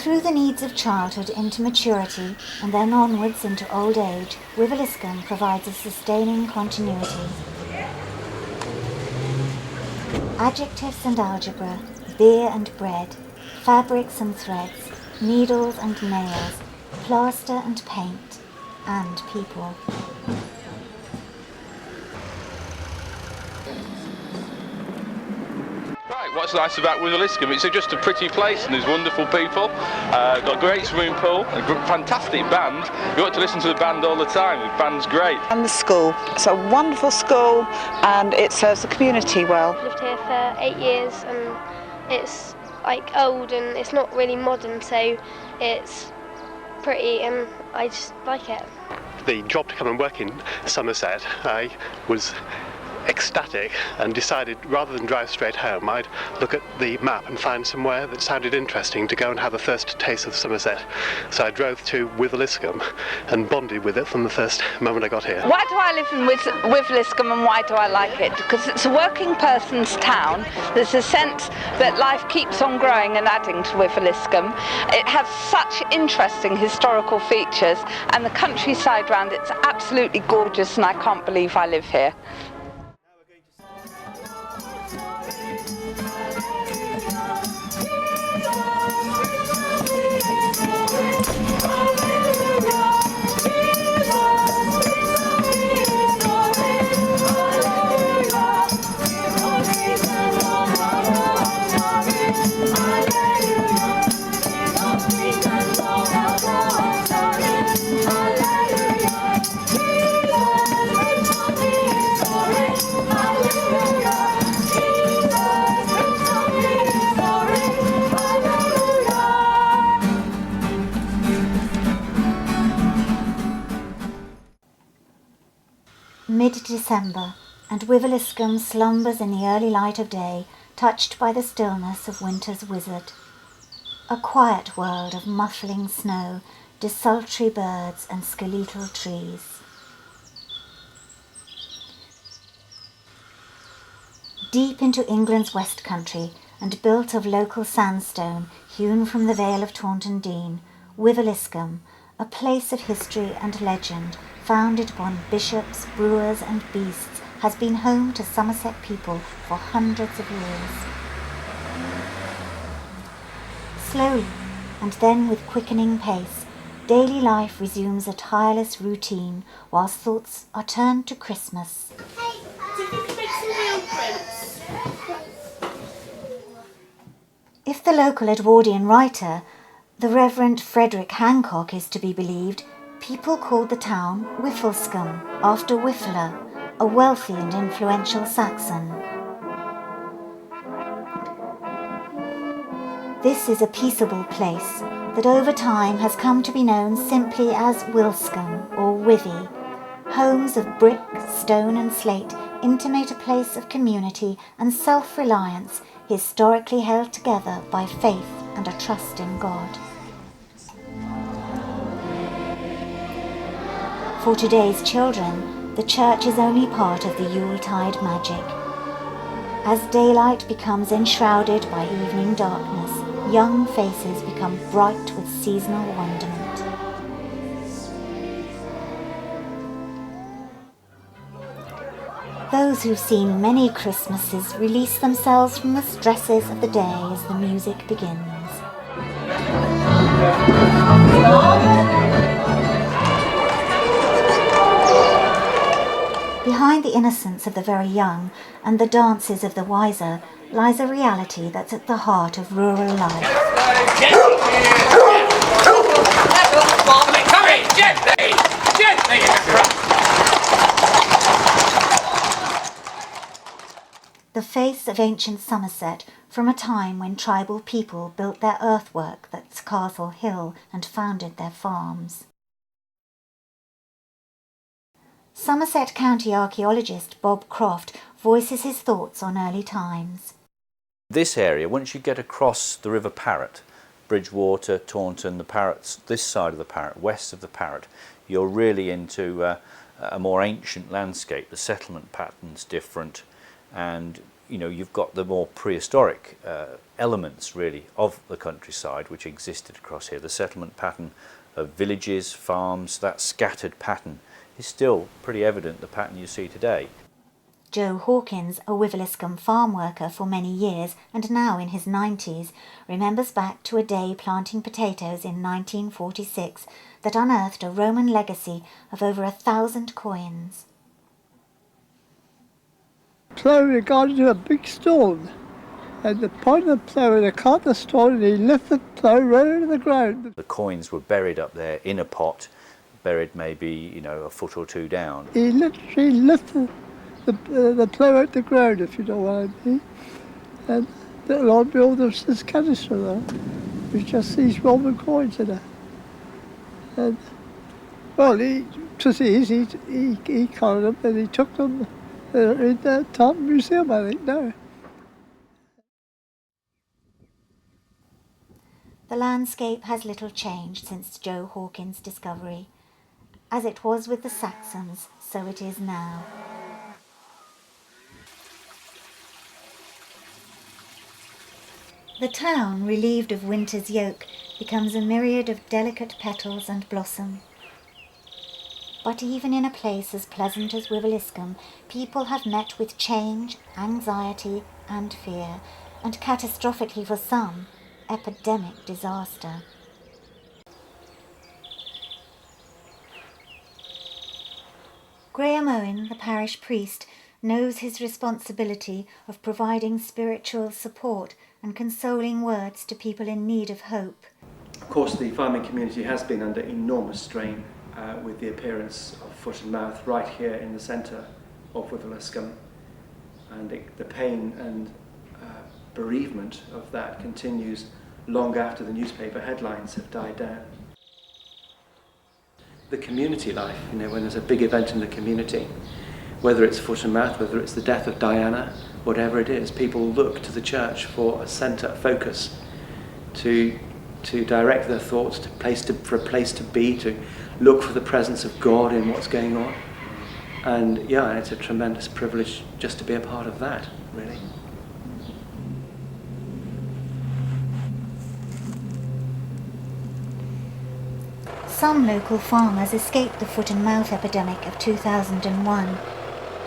Through the needs of childhood into maturity and then onwards into old age, Wiveliscombe provides a sustaining continuity. Adjectives and algebra, beer and bread, fabrics and threads, needles and nails, plaster and paint, and people. What's nice about Wiveliscombe, it's just a pretty place and there's wonderful people. Got a great swimming pool, a fantastic band. You ought to listen to the band all the time, the band's great. And the school, it's a wonderful school and it serves the community well. I've lived here for 8 years and it's like old and it's not really modern, so it's pretty and I just like it. The job to come and work in Somerset, I was ecstatic and decided rather than drive straight home I'd look at the map and find somewhere that sounded interesting to go and have a first taste of Somerset. So I drove to Wiveliscombe and bonded with it from the first moment I got here. Why do I live in Wiveliscombe and why do I like it? Because it's a working person's town. There's a sense that life keeps on growing and adding to Wiveliscombe. It has such interesting historical features and the countryside round it's absolutely gorgeous and I can't believe I live here. Mid-December, and Wiveliscombe slumbers in the early light of day, touched by the stillness of winter's wizard. A quiet world of muffling snow, desultory birds and skeletal trees. Deep into England's West Country, and built of local sandstone hewn from the Vale of Taunton Dean, Wiveliscombe, a place of history and legend, founded upon bishops, brewers and beasts, has been home to Somerset people for hundreds of years. Slowly, and then with quickening pace, daily life resumes a tireless routine, whilst thoughts are turned to Christmas. Hey, do you think you make some real prints? If the local Edwardian writer, the Reverend Frederick Hancock, is to be believed, people called the town Wiveliscombe, after Wiffler, a wealthy and influential Saxon. This is a peaceable place that over time has come to be known simply as Wilscombe or Wivey. Homes of brick, stone and slate intimate a place of community and self-reliance historically held together by faith and a trust in God. For today's children, the church is only part of the Yuletide magic. As daylight becomes enshrouded by evening darkness, young faces become bright with seasonal wonderment. Those who've seen many Christmases release themselves from the stresses of the day as the music begins. Behind the innocence of the very young and the dances of the wiser lies a reality that's at the heart of rural life. The face of ancient Somerset from a time when tribal people built their earthwork that's Castle Hill and founded their farms. Somerset County archaeologist Bob Croft voices his thoughts on early times. This area, once you get across the River Parrett, Bridgewater, Taunton, the Parretts, this side of the Parrett, west of the Parrett, you're really into a more ancient landscape. The settlement pattern's different and you know, you've got the more prehistoric elements really of the countryside which existed across here. The settlement pattern of villages, farms, that scattered pattern is still pretty evident, the pattern you see today. Joe Hawkins, a Wiveliscombe farm worker for many years and now in his 90s, remembers back to a day planting potatoes in 1946 that unearthed a Roman legacy of over 1,000 coins. Plough had gone into a big stone, and the point of the plough, they caught the stone and he lifted the plough right into the ground. The coins were buried up there in a pot, buried maybe, you know, a foot or two down. He literally lifted the plough out the ground, if you know what I mean. And the Lord built us this canister there with just these Roman coins in it. And, well, he caught them and he took them in the Taunton Museum, I think, now. The landscape has little changed since Joe Hawkins' discovery. As it was with the Saxons, so it is now. The town, relieved of winter's yoke, becomes a myriad of delicate petals and blossom. But even in a place as pleasant as Wiveliscombe, people have met with change, anxiety and fear, and catastrophically for some, epidemic disaster. Graham Owen, the parish priest, knows his responsibility of providing spiritual support and consoling words to people in need of hope. Of course, the farming community has been under enormous strain with the appearance of foot and mouth right here in the centre of Wiveliscombe, and the pain and bereavement of that continues long after the newspaper headlines have died down. The community life, you know, when there's a big event in the community, whether it's foot and mouth, whether it's the death of Diana, whatever it is, people look to the church for a centre, focus, to direct their thoughts, for a place to be, to look for the presence of God in what's going on. And yeah, it's a tremendous privilege just to be a part of that, really. Some local farmers escaped the foot and mouth epidemic of 2001.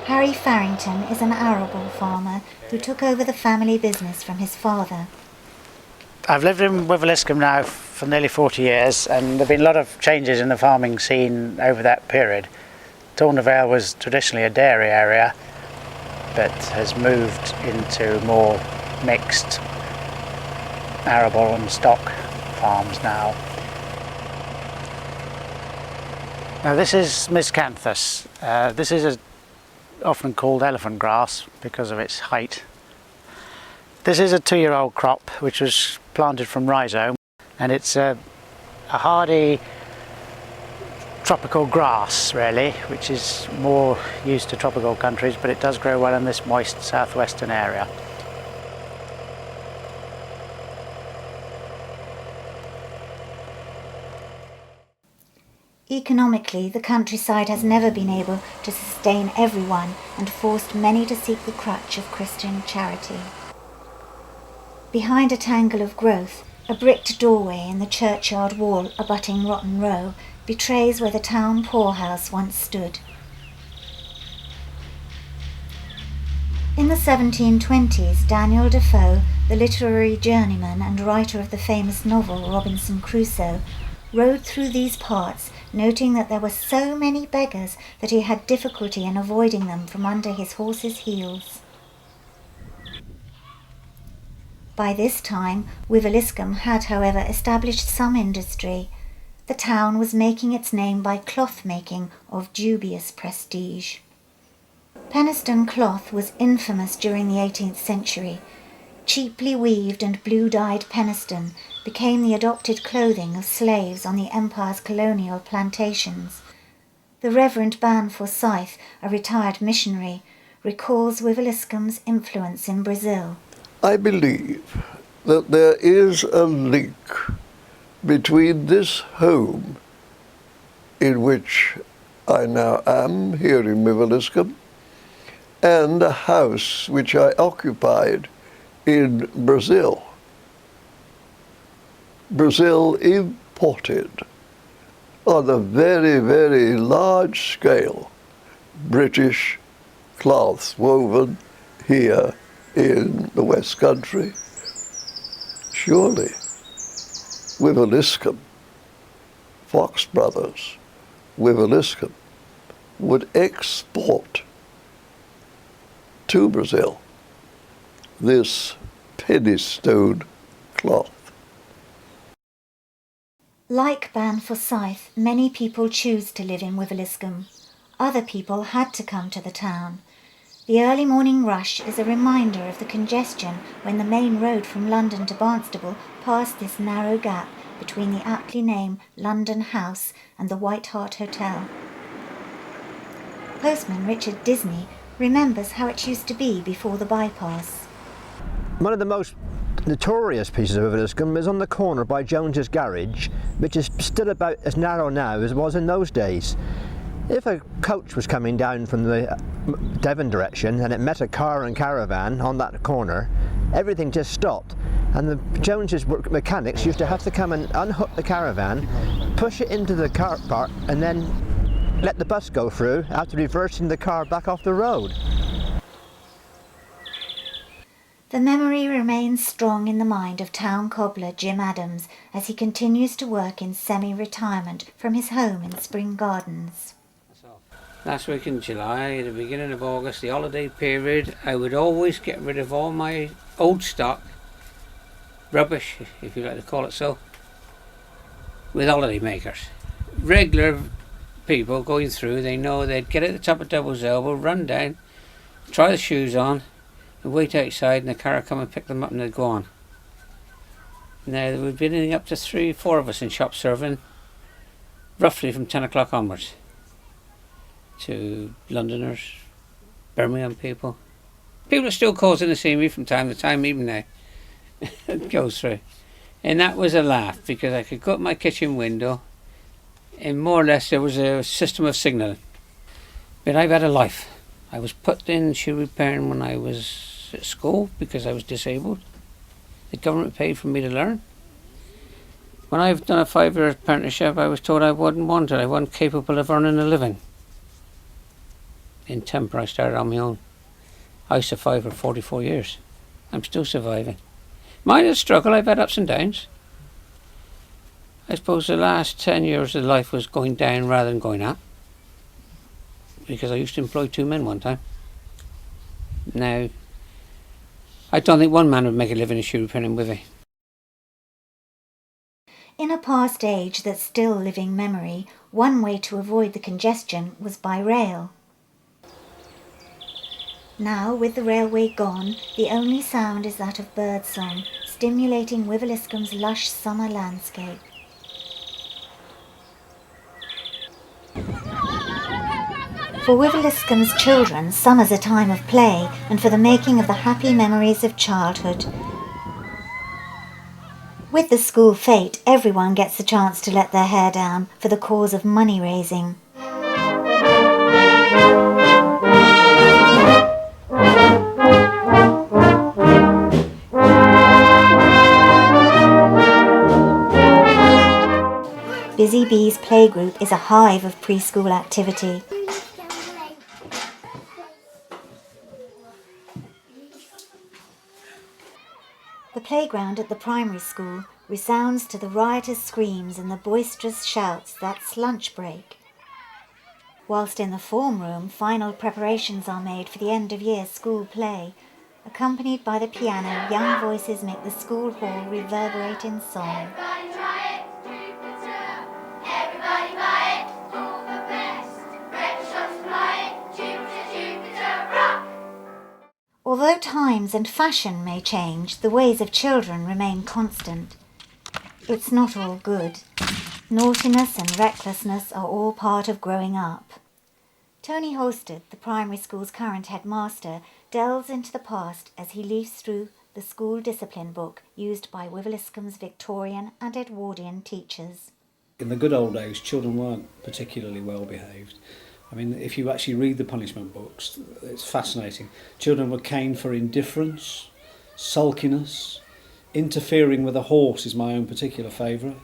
Harry Farrington is an arable farmer who took over the family business from his father. I've lived in Wiveliscombe now for nearly 40 years, and there have been a lot of changes in the farming scene over that period. Tornavale was traditionally a dairy area, but has moved into more mixed arable and stock farms now. Now this is miscanthus. This is often called elephant grass because of its height. This is a 2-year-old crop which was planted from rhizome, and it's a hardy tropical grass really, which is more used to tropical countries, but it does grow well in this moist southwestern area. Economically, the countryside has never been able to sustain everyone and forced many to seek the crutch of Christian charity. Behind a tangle of growth, a bricked doorway in the churchyard wall abutting Rotten Row betrays where the town poorhouse once stood. In the 1720s, Daniel Defoe, the literary journeyman and writer of the famous novel Robinson Crusoe, rode through these parts, noting that there were so many beggars that he had difficulty in avoiding them from under his horse's heels. By this time, Wiveliscombe had, however, established some industry. The town was making its name by cloth making of dubious prestige. Penistone cloth was infamous during the 18th century. Cheaply weaved and blue-dyed Penistone became the adopted clothing of slaves on the Empire's colonial plantations. The Reverend Ban Forsyth, a retired missionary, recalls Wiveliscombe's influence in Brazil. I believe that there is a link between this home in which I now am here in Wiveliscombe and a house which I occupied in Brazil. Brazil imported on a very, very large scale British cloths woven here in the West Country. Surely, Wiveliscombe, Fox Brothers, Wiveliscombe, would export to Brazil this penny stone cloth. Like Ban Forsyth, many people choose to live in Wiveliscombe. Other people had to come to the town. The early morning rush is a reminder of the congestion when the main road from London to Barnstaple passed this narrow gap between the aptly named London House and the White Hart Hotel. Postman Richard Disney remembers how it used to be before the bypass. One of the most notorious pieces of Wiveliscombe is on the corner by Jones's Garage, which is still about as narrow now as it was in those days. If a coach was coming down from the Devon direction and it met a car and caravan on that corner, everything just stopped, and the Jones's mechanics used to have to come and unhook the caravan, push it into the car park, and then let the bus go through after reversing the car back off the road. The memory remains strong in the mind of town cobbler Jim Adams as he continues to work in semi-retirement from his home in Spring Gardens. Last week in July, the beginning of August, the holiday period, I would always get rid of all my old stock, rubbish, if you like to call it so, with holiday makers. Regular people going through, they know they'd get at the top of Double's Elbow, run down, try the shoes on, and wait outside, and the car would come and pick them up and they'd go on. Now, there would be anything up to 3-4 of us in shop serving, roughly from 10 o'clock onwards, to Londoners, Birmingham people. People are still calling to see me from time to time, even now. It goes through. And that was a laugh, because I could go up my kitchen window and more or less there was a system of signalling. But I've had a life. I was put in shoe repairing when I was at school because I was disabled. The government paid for me to learn. When I've done a 5-year apprenticeship, I was told I wasn't wanted. I wasn't capable of earning a living. In temper, I started on my own. I survived for 44 years. I'm still surviving. Mine is a struggle. I've had ups and downs. I suppose the last 10 years of life was going down rather than going up, because I used to employ 2 men one time. Now, I don't think one man would make a living in shoe repairing in Wivey. In a past age that's still living memory, one way to avoid the congestion was by rail. Now, with the railway gone, the only sound is that of birdsong, stimulating Wiveliscombe's lush summer landscape. For Wiveliscombe's children, summer's a time of play and for the making of the happy memories of childhood. With the school fete, everyone gets the chance to let their hair down for the cause of money raising. Busy Bee's playgroup is a hive of preschool activity. The playground at the primary school resounds to the riotous screams and the boisterous shouts that's lunch break. Whilst in the form room, final preparations are made for the end-of-year school play. Accompanied by the piano, young voices make the school hall reverberate in song. Although times and fashion may change, the ways of children remain constant. It's not all good. Naughtiness and recklessness are all part of growing up. Tony Holsted, the primary school's current headmaster, delves into the past as he leafs through the school discipline book used by Wiveliscombe's Victorian and Edwardian teachers. In the good old days, children weren't particularly well behaved. I mean, if you actually read the punishment books, it's fascinating. Children were caned for indifference, sulkiness, interfering with a horse is my own particular favourite.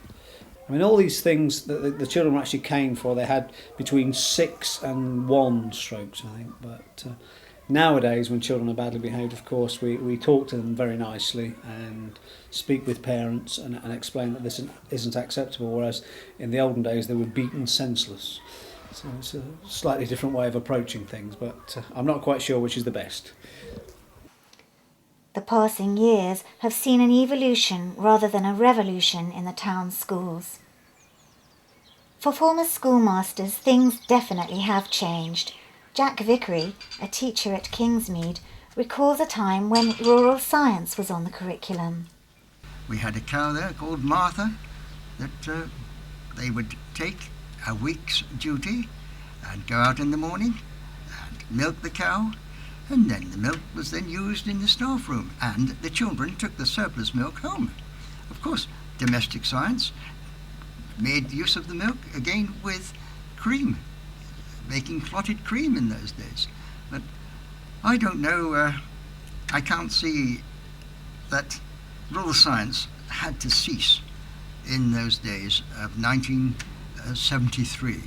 I mean, all these things that the children were actually caned for, they had between 6 and 1 strokes, I think. But nowadays, when children are badly behaved, of course, we talk to them very nicely and speak with parents and explain that this isn't acceptable, whereas in the olden days they were beaten senseless. So it's a slightly different way of approaching things, but I'm not quite sure which is the best. The passing years have seen an evolution rather than a revolution in the town's schools. For former schoolmasters, things definitely have changed. Jack Vickery, a teacher at Kingsmead, recalls a time when rural science was on the curriculum. We had a cow there called Martha that they would take a week's duty and go out in the morning and milk the cow, and then the milk was then used in the staff room, and the children took the surplus milk home. Of course, domestic science made use of the milk again with cream, making clotted cream in those days. But I don't know, I can't see that rural science had to cease in those days of 1973.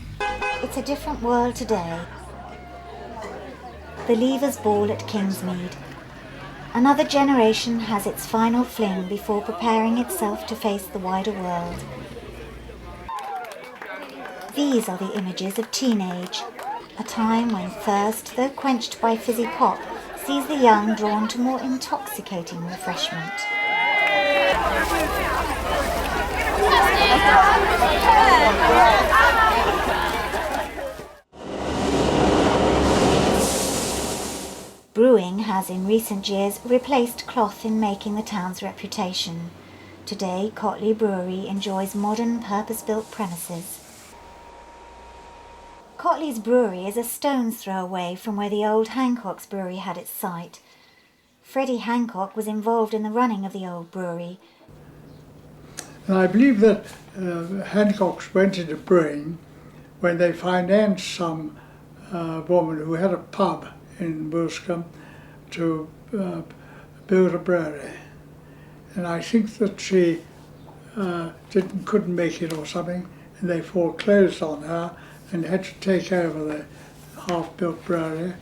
It's a different world today. The Leavers' Ball at Kingsmead. Another generation has its final fling before preparing itself to face the wider world. These are the images of teenage, a time when thirst, though quenched by fizzy pop, sees the young drawn to more intoxicating refreshment. Brewing has in recent years replaced cloth in making the town's reputation. Today, Cotley Brewery enjoys modern purpose-built premises. Cotley's brewery is a stone's throw away from where the old Hancock's brewery had its site. Freddie Hancock was involved in the running of the old brewery. And I believe that Hancock's went into brewing when they financed some woman who had a pub in Wiveliscombe to build a brewery. And I think that she couldn't make it or something, and they foreclosed on her and had to take over the half-built brewery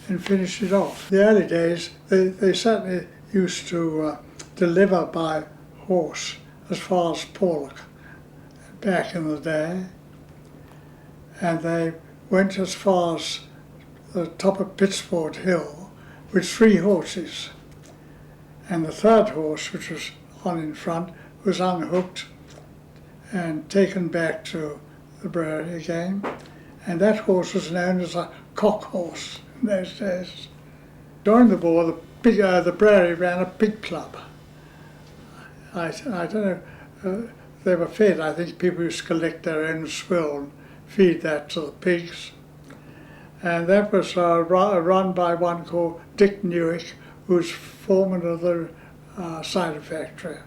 and finish it off. The early days, they certainly used to deliver by horse as far as Porlock back in the day, and they went as far as the top of Pittsford Hill with 3 horses, and the third horse, which was on in front, was unhooked and taken back to the brewery again, and that horse was known as a cock horse in those days. During the war, the brewery ran a pig club. I don't know, they were fed, I think people used to collect their own swill and feed that to the pigs. And that was run by one called Dick Newick, who was foreman of the cider factory.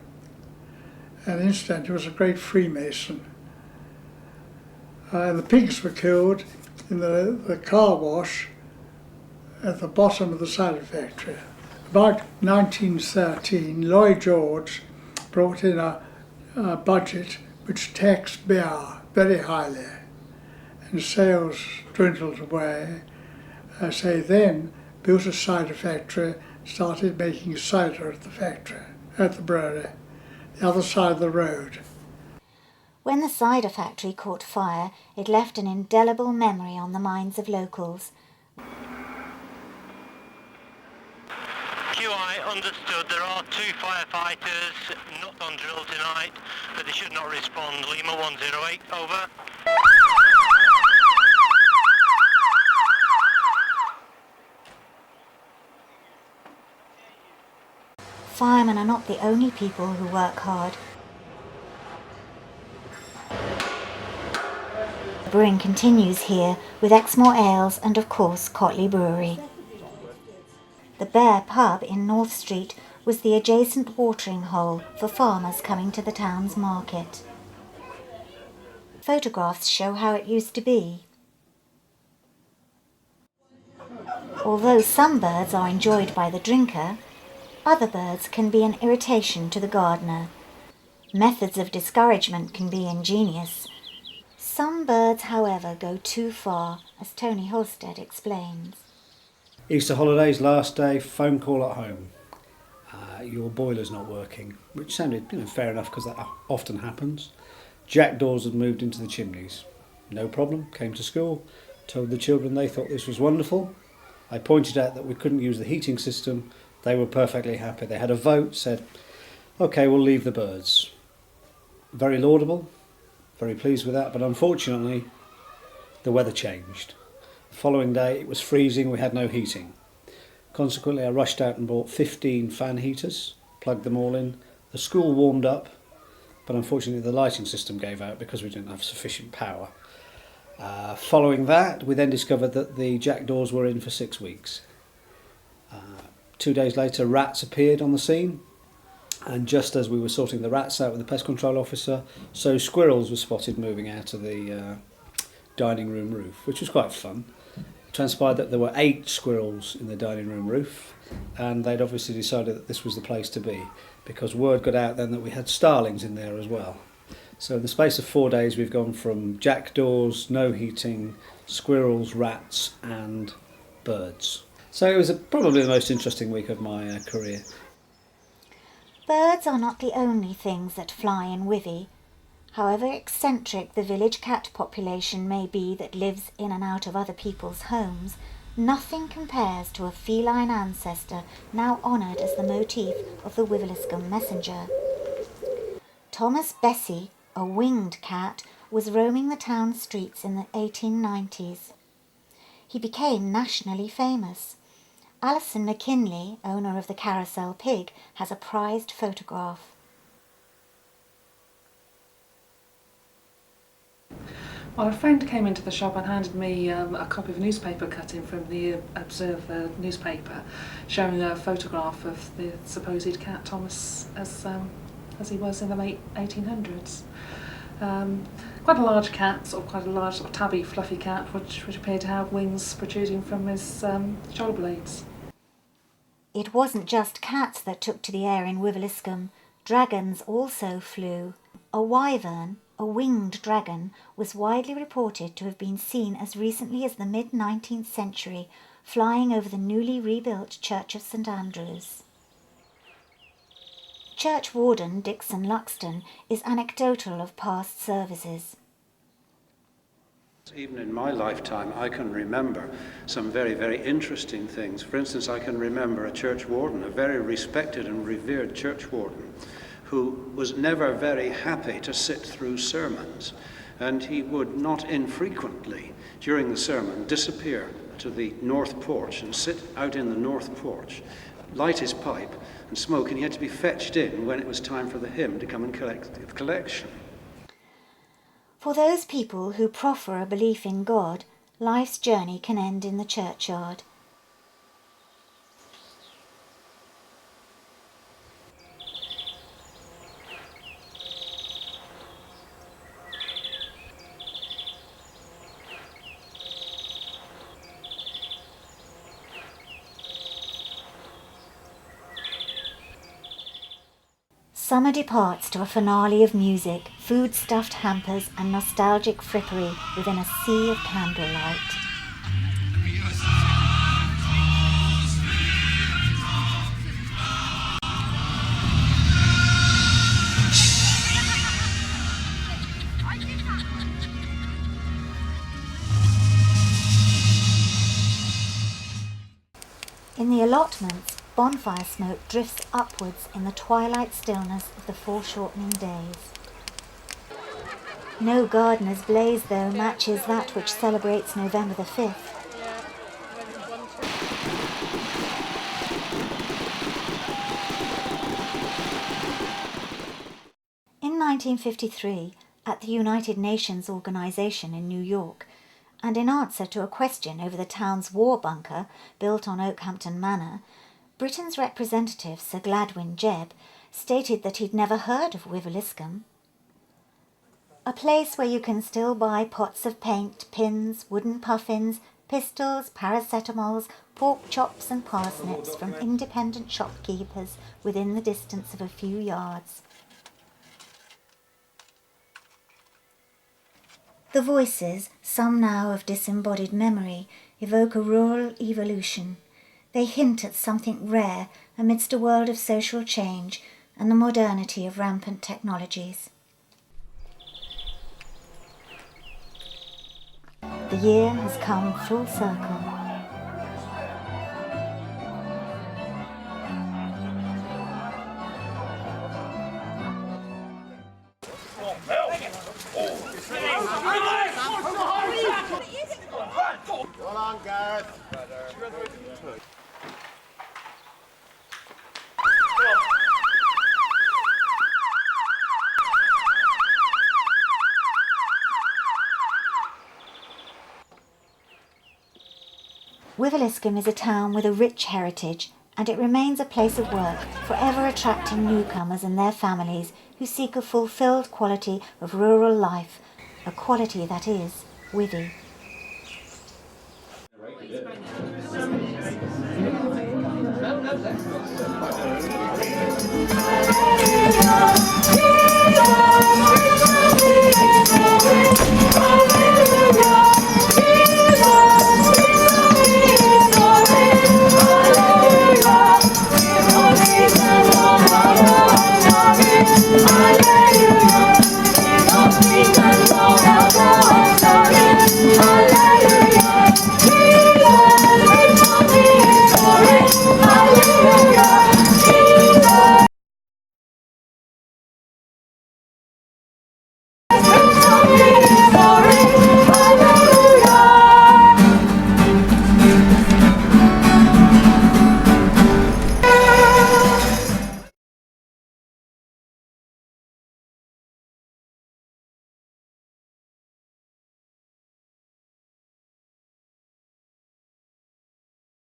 And incidentally, he was a great Freemason. And the pigs were killed in the car wash at the bottom of the cider factory. About 1913, Lloyd George brought in a budget which taxed beer very highly, and sales dwindled away. So they then built a cider factory, started making cider at the factory, at the brewery, the other side of the road. When the cider factory caught fire, it left an indelible memory on the minds of locals. QI understood. There are 2 firefighters not on drill tonight, but they should not respond. Lima 108, over. Firemen are not the only people who work hard. Brewing continues here with Exmoor Ales and of course Cotley Brewery. The Bear pub in North Street was the adjacent watering hole for farmers coming to the town's market. Photographs show how it used to be. Although some birds are enjoyed by the drinker, other birds can be an irritation to the gardener. Methods of discouragement can be ingenious. Some birds, however, go too far, as Tony Holstead explains. Easter holidays, last day, phone call at home. Your boiler's not working, which sounded fair enough because that often happens. Jackdaws had moved into the chimneys. No problem, came to school, told the children they thought this was wonderful. I pointed out that we couldn't use the heating system. They were perfectly happy. They had a vote, said, OK, we'll leave the birds. Very laudable, very pleased with that, but unfortunately the weather changed. The following day it was freezing, we had no heating. Consequently I rushed out and bought 15 fan heaters, plugged them all in. The school warmed up, but unfortunately the lighting system gave out because we didn't have sufficient power. Following that, we then discovered that the jackdaws were in for 6 weeks. 2 days later, rats appeared on the scene, and just as we were sorting the rats out with the pest control officer, so squirrels were spotted moving out of the dining room roof, which was quite fun. It transpired that there were 8 squirrels in the dining room roof, and they'd obviously decided that this was the place to be, because word got out then that we had starlings in there as well. So in the space of 4 days we've gone from jackdaws, no heating, squirrels, rats and birds. So it was probably the most interesting week of my career. Birds are not the only things that fly in Wivey. However eccentric the village cat population may be that lives in and out of other people's homes, nothing compares to a feline ancestor now honoured as the motif of the Wiveliscombe messenger. Thomas Bessie, a winged cat, was roaming the town streets in the 1890s. He became nationally famous. Alison McKinley, owner of the Carousel Pig, has a prized photograph. Well, a friend came into the shop and handed me a copy of a newspaper cutting from the Observer newspaper showing a photograph of the supposed cat Thomas as he was in the late 1800s. Quite a large cat, quite a large tabby, fluffy cat, which appeared to have wings protruding from his shoulder blades. It wasn't just cats that took to the air in Wiveliscombe. Dragons also flew. A wyvern, a winged dragon, was widely reported to have been seen as recently as the mid-19th century, flying over the newly rebuilt Church of St Andrews. Church warden Dixon Luxton is anecdotal of past services. Even in my lifetime, I can remember some very, very interesting things. For instance, I can remember a church warden, a very respected and revered church warden, who was never very happy to sit through sermons. And he would not infrequently, during the sermon, disappear to the north porch and sit out in the north porch, light his pipe and smoke, and he had to be fetched in when it was time for the hymn to come and collect the collection. For those people who proffer a belief in God, life's journey can end in the churchyard. Summer departs to a finale of music, food-stuffed hampers and nostalgic frippery within a sea of candlelight. In the allotments, bonfire smoke drifts upwards in the twilight stillness of the foreshortening days. No gardener's blaze, though, matches that which celebrates November the 5th. In 1953, at the United Nations Organization in New York, and in answer to a question over the town's war bunker built on Oakhampton Manor, Britain's representative, Sir Gladwin Jebb, stated that he'd never heard of Wiveliscombe. A place where you can still buy pots of paint, pins, wooden puffins, pistols, paracetamols, pork chops and parsnips from independent shopkeepers within the distance of a few yards. The voices, some now of disembodied memory, evoke a rural evolution. They hint at something rare amidst a world of social change and the modernity of rampant technologies. The year has come full circle. Go on, Gareth. Wiveliscombe is a town with a rich heritage, and it remains a place of work, forever attracting newcomers and their families who seek a fulfilled quality of rural life, a quality that is Wivey. Yeah.